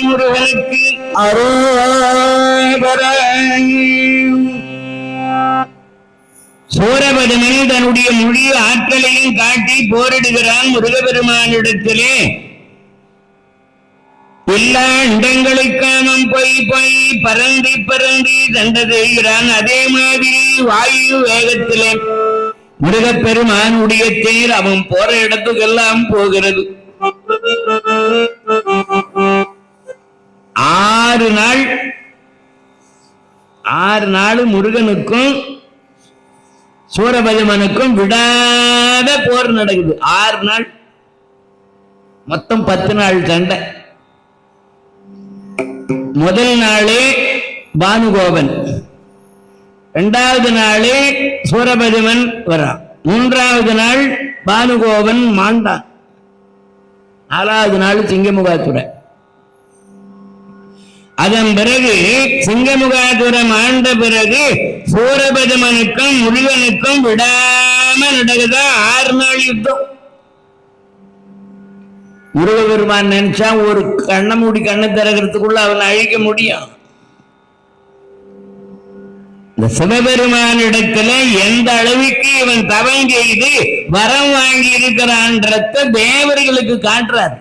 முருகனுக்கு அரோகரா. சூரபதமன் தன்னுடைய முழு ஆற்றலையும் காட்டி போரிடுகிறான் முருகபெருமானிடத்திலே. எல்லா இடங்களுக்கானும் போய் பறந்து சண்டை செய்கிறான். அதே மாதிரி வாயு வேகத்திலே முருகப்பெருமானுடைய தேர் அவன் போற இடத்துக்கெல்லாம் போகிறது. 6 நாள் முருகனுக்கும் சூரபதமனுக்கும் விடாத போர் நடக்குது. 6 நாள், மொத்தம் 10 நாள் சண்டை. முதல் நாளே பானுகோபன், 2வது நாளே சூரபதமன் வரான், 3வது நாள் பானுகோபன் மாண்டான், 4வது நாள் சிங்கமுகாத்துறை. அதன் பிறகு சிங்கமுகாதுரம் ஆண்ட பிறகு சூரபதமனுக்கும் முருகனுக்கும் விடாம நடக்குதா 6 நாள் யுத்தம். முருகபெருமான் நினைச்சா ஒரு கண்ணை மூடி கண்ணை திறக்கிறதுக்குள்ள அவனை அழிக்க முடியும். இந்த சிவபெருமானிடத்துல எந்த அளவுக்கு இவன் தவம் செய்து வரம் வாங்கி இருக்கிறான்றத தேவர்களுக்கு காட்டுறார்.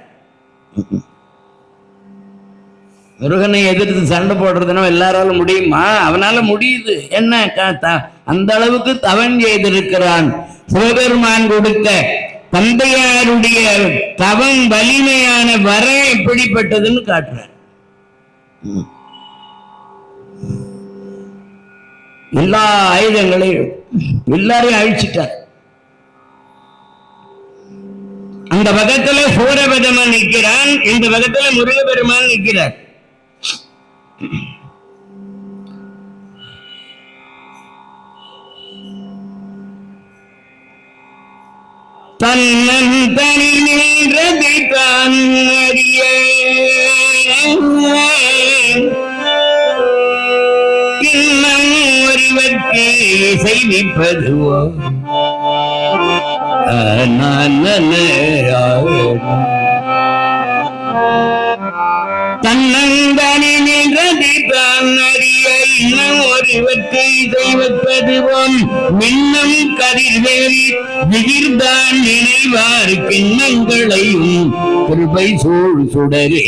முருகனை எதிர்த்து சண்டை போடுறதுனா எல்லாராலும் முடியுமா? அவனால முடியுது. என்ன அந்த அளவுக்கு தவம் செய்திருக்கிறான். சிவபெருமான் கொடுத்த தந்தையாருடைய தவம் வலிமையான வரம் எப்படிப்பட்டதுன்னு காட்டுறார். எல்லா ஆயுதங்களையும் எல்லாரையும் அழிச்சிட்டார். அந்த பக்கத்துல சூரபதமன் நிற்கிறான், இந்த பக்கத்துல முருகபெருமான் நிற்கிறார். தன்னன் தனி நின்றது தான் அறிய இன்னும் ஒருவர்க்கு செய்விப்பதுவோ தன்னந்தனி நின்றது தான் அறிய இன்னும் ஒருவற்றை செய்வதுவோம் மின்னும் கதிர்வேறி விகிர்தான் நினைவார் கிண்ணங்களையும் கிருபை சூழ் சுடரே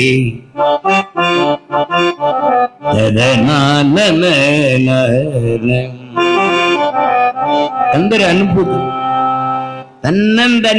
அனுப்பு தன்னந்தனி